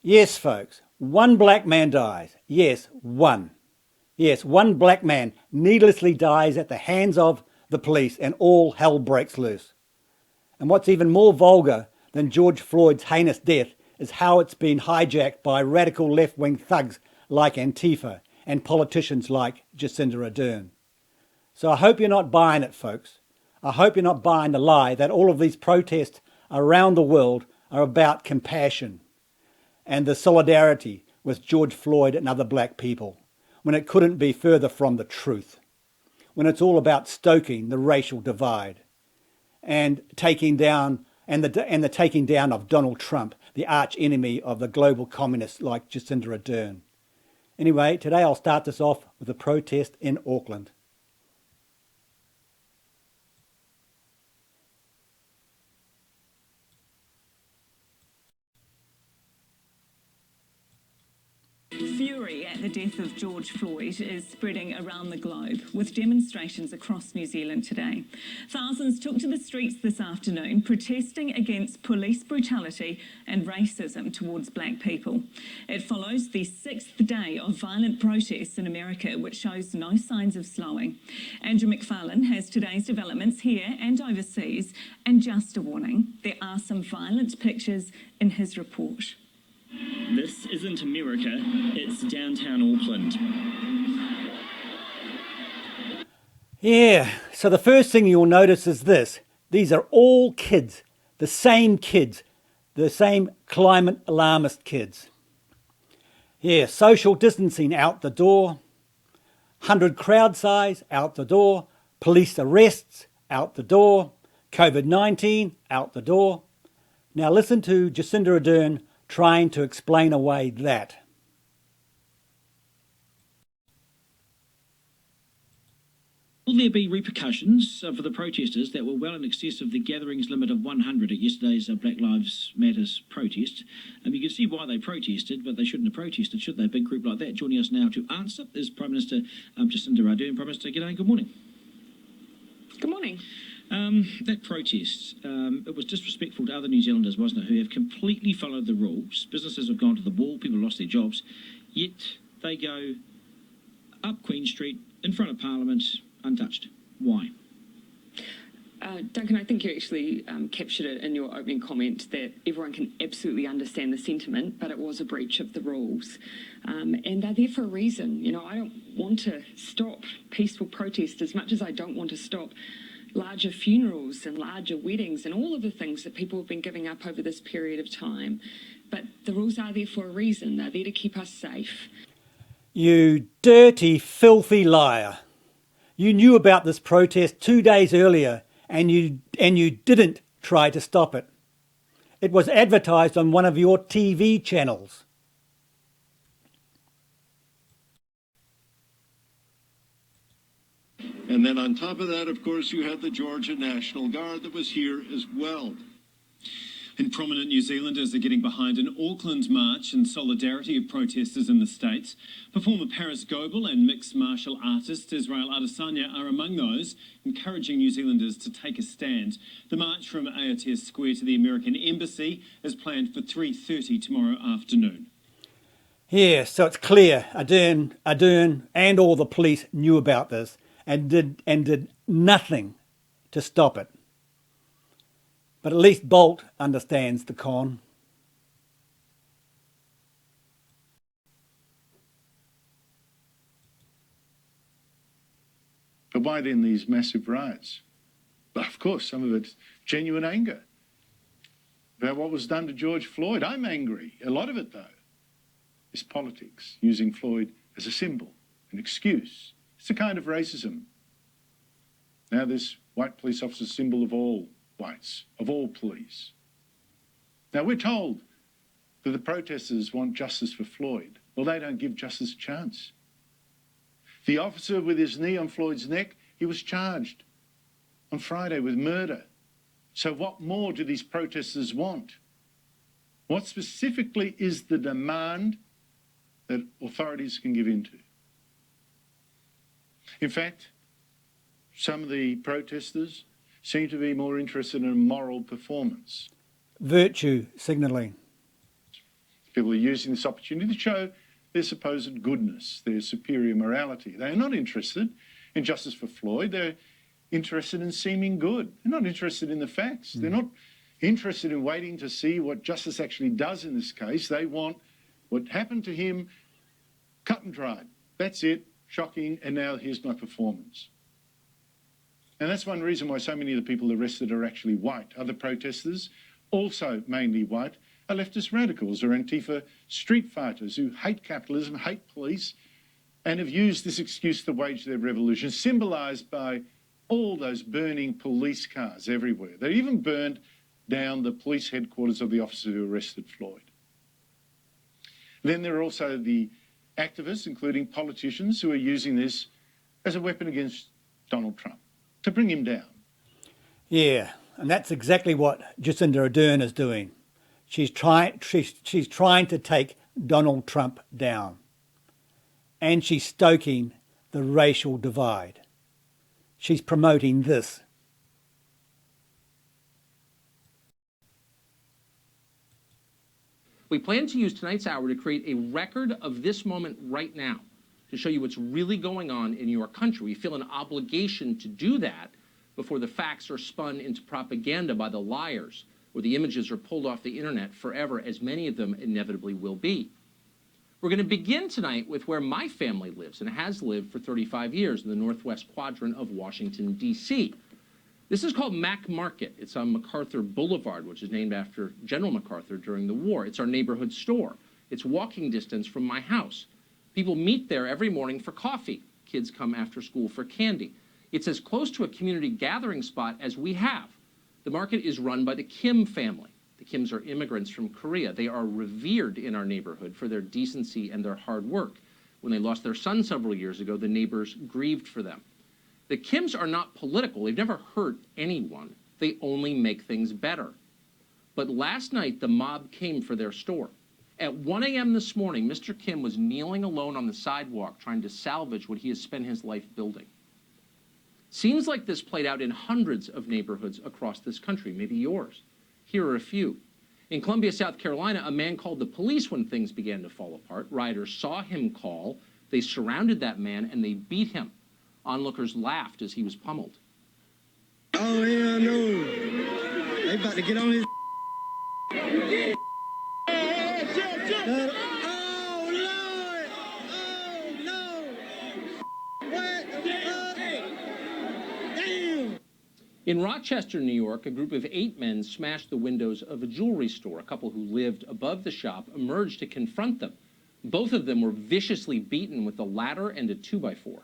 Yes, folks, one black man dies. Yes, one. Yes, one black man needlessly dies at the hands of the police and all hell breaks loose. And what's even more vulgar than George Floyd's heinous death is how it's been hijacked by radical left-wing thugs like Antifa and politicians like Jacinda Ardern. So I hope you're not buying it, folks. I hope you're not buying the lie that all of these protests around the world are about compassion and the solidarity with George Floyd and other black people, when it couldn't be further from the truth, when it's all about stoking the racial divide and taking down the taking down of Donald Trump, the arch enemy of the global communists like Jacinda Ardern. Anyway, today I'll start this off with a protest in Auckland. Fury at the death of George Floyd is spreading around the globe, with demonstrations across New Zealand today. Thousands took to the streets this afternoon protesting against police brutality and racism towards black people. It follows the sixth day of violent protests in America, which shows no signs of slowing. Andrew McFarlane has today's developments here and overseas, and just a warning, there are some violent pictures in his report. This isn't America, it's downtown Auckland. Yeah, so the first thing you'll notice is this. These are all kids, the same climate alarmist kids. Yeah, social distancing out the door, 100 crowd size out the door, police arrests out the door, COVID-19 out the door. Now listen to Jacinda Ardern trying to explain away that. Will there be repercussions for the protesters that were well in excess of the gatherings limit of 100 at yesterday's Black Lives Matters protest? You can see why they protested, but they shouldn't have protested, should they? A big group like that. Joining us now to answer is Prime Minister Jacinda Ardern. Prime Minister, g'day, good morning. Good morning. That protest, it was disrespectful to other New Zealanders, wasn't it, who have completely followed the rules. Businesses have gone to the wall, people have lost their jobs, yet they go up Queen Street, in front of Parliament, untouched. Why? Duncan, I think you actually captured it in your opening comment that everyone can absolutely understand the sentiment, but it was a breach of the rules. And they're there for a reason. You know, I don't want to stop peaceful protest as much as I don't want to stop larger funerals and larger weddings and all of the things that people have been giving up over this period of time. But the rules are there for a reason. They're there to keep us safe. You dirty, filthy liar. You knew about this protest 2 days earlier and you didn't try to stop it. It was advertised on one of your TV channels. And then on top of that, of course, you had the Georgia National Guard that was here as well. And prominent New Zealanders are getting behind an Auckland march in solidarity of protesters in the States. Performer Paris Goebel and mixed martial artist Israel Adesanya are among those encouraging New Zealanders to take a stand. The march from Aotea Square to the American Embassy is planned for 3:30 tomorrow afternoon. Yeah, so it's clear Ardern and all the police knew about this and did nothing to stop it. But at least Bolt understands the con. But why then these massive riots? Well, of course, some of it's genuine anger about what was done to George Floyd. I'm angry. A lot of it, though, is politics, using Floyd as a symbol, an excuse. It's a kind of racism. Now this white police officer symbol of all whites, of all police. Now we're told that the protesters want justice for Floyd. Well, they don't give justice a chance. The officer with his knee on Floyd's neck, he was charged on Friday with murder. So what more do these protesters want? What specifically is the demand that authorities can give in to? In fact, some of the protesters seem to be more interested in a moral performance. Virtue signalling. People are using this opportunity to show their supposed goodness, their superior morality. They are not interested in justice for Floyd. They're interested in seeming good. They're not interested in the facts. They're not interested in waiting to see what justice actually does in this case. They want what happened to him cut and dried. That's it, shocking, and now here's my performance. And that's one reason why so many of the people arrested are actually white. Other protesters, also mainly white, are leftist radicals or Antifa street fighters who hate capitalism, hate police, and have used this excuse to wage their revolution, symbolised by all those burning police cars everywhere. They even burned down the police headquarters of the officer who arrested Floyd. Then there are also the activists, including politicians, who are using this as a weapon against Donald Trump, to bring him down. Yeah, and that's exactly what Jacinda Ardern is doing. She's trying to take Donald Trump down. And she's stoking the racial divide. She's promoting this. We plan to use tonight's hour to create a record of this moment right now, to show you what's really going on in your country. We feel an obligation to do that before the facts are spun into propaganda by the liars, or the images are pulled off the internet forever, as many of them inevitably will be. We're going to begin tonight with where my family lives and has lived for 35 years, in the northwest quadrant of Washington, D.C. This is called Mack Market. It's on MacArthur Boulevard, which is named after General MacArthur during the war. It's our neighborhood store. It's walking distance from my house. People meet there every morning for coffee. Kids come after school for candy. It's as close to a community gathering spot as we have. The market is run by the Kim family. The Kims are immigrants from Korea. They are revered in our neighborhood for their decency and their hard work. When they lost their son several years ago, the neighbors grieved for them. The Kims are not political. They've never hurt anyone. They only make things better. But last night, the mob came for their store. At 1 a.m. this morning, Mr. Kim was kneeling alone on the sidewalk trying to salvage what he has spent his life building. Scenes like this played out in hundreds of neighborhoods across this country, maybe yours. Here are a few. In Columbia, South Carolina, a man called the police when things began to fall apart. Rioters saw him call. They surrounded that man and they beat him. Onlookers laughed as he was pummeled. Oh, hell no. They about to get on his... Oh, Lord! Oh, no! What the fuck? Damn! In Rochester, New York, a group of 8 men smashed the windows of a jewelry store. A couple who lived above the shop emerged to confront them. Both of them were viciously beaten with a ladder and a 2x4.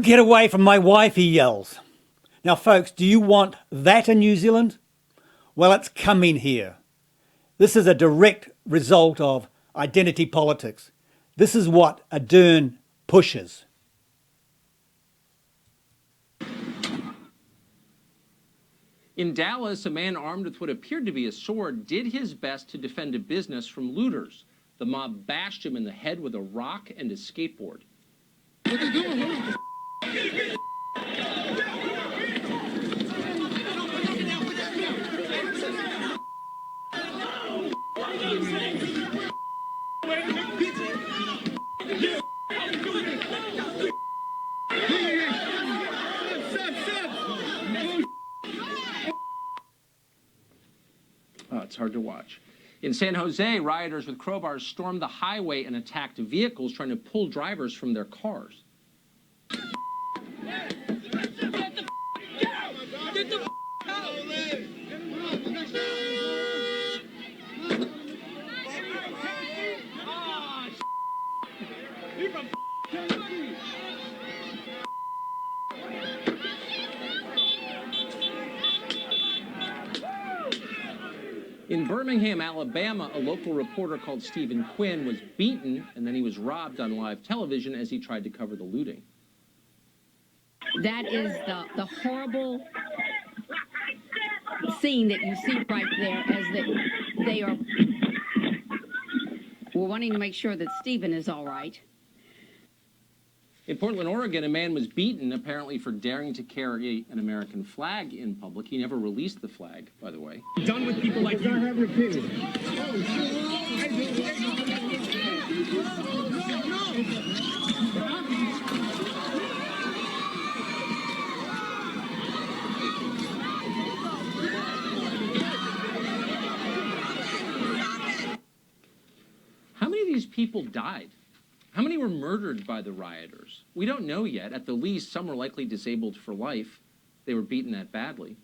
Get away from my wife, he yells. Now, folks, do you want that in New Zealand? Well, it's coming here. This is a direct result of identity politics. This is what Ardern pushes. In Dallas, a man armed with what appeared to be a sword did his best to defend a business from looters. The mob bashed him in the head with a rock and a skateboard. What they doing? It's hard to watch. In San Jose, rioters with crowbars stormed the highway and attacked vehicles trying to pull drivers from their cars. In Birmingham, Alabama, a local reporter called Stephen Quinn was beaten and then he was robbed on live television as he tried to cover the looting. That is the horrible scene that you see right there as we're wanting to make sure that Stephen is all right. In Portland, Oregon, a man was beaten apparently for daring to carry an American flag in public. He never released the flag, by the way. Done with people like you. I have an opinion. How many of these people died? How many were murdered by the rioters? We don't know yet. At the least, some were likely disabled for life. They were beaten that badly.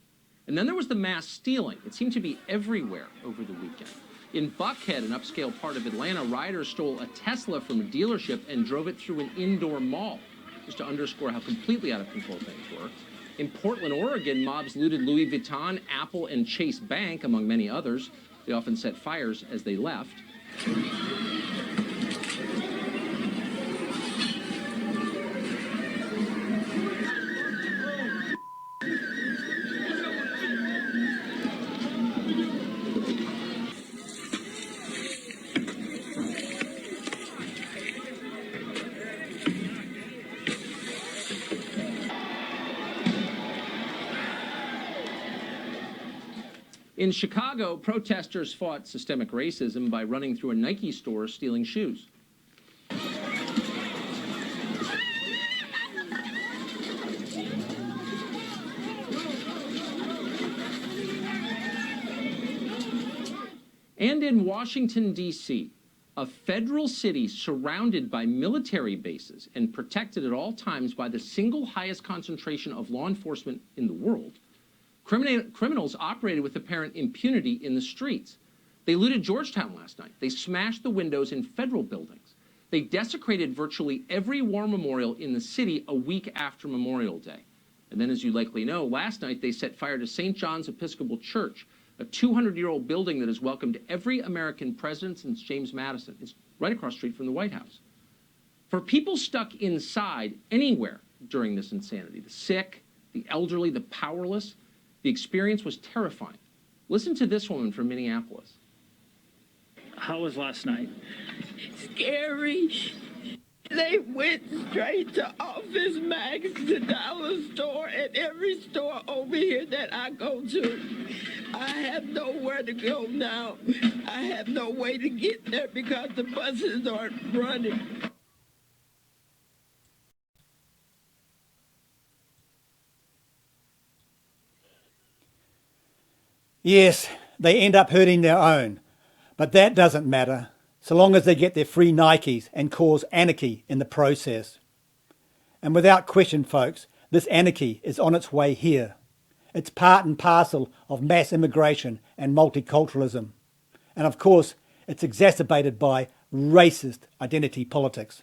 And then there was the mass stealing. It seemed to be everywhere over the weekend. In Buckhead, an upscale part of Atlanta, rioters stole a Tesla from a dealership and drove it through an indoor mall, just to underscore how completely out of control things were. In Portland, Oregon, mobs looted Louis Vuitton, Apple, and Chase Bank, among many others. They often set fires as they left. In Chicago, protesters fought systemic racism by running through a Nike store stealing shoes. And in Washington, D.C., a federal city surrounded by military bases and protected at all times by the single highest concentration of law enforcement in the world, criminals operated with apparent impunity in the streets. They looted Georgetown last night. They smashed the windows in federal buildings. They desecrated virtually every war memorial in the city a week after Memorial Day. And then, as you likely know, last night they set fire to St. John's Episcopal Church, a 200-year-old building that has welcomed every American president since James Madison. It's right across the street from the White House. For people stuck inside anywhere during this insanity, the sick, the elderly, the powerless, the experience was terrifying. Listen to this woman from Minneapolis. How was last night? Scary. They went straight to Office Max, the dollar store, and every store over here that I go to. I have nowhere to go now. I have no way to get there because the buses aren't running. Yes, they end up hurting their own, but that doesn't matter, so long as they get their free Nikes and cause anarchy in the process. And without question, folks, this anarchy is on its way here. It's part and parcel of mass immigration and multiculturalism. And of course, it's exacerbated by racist identity politics.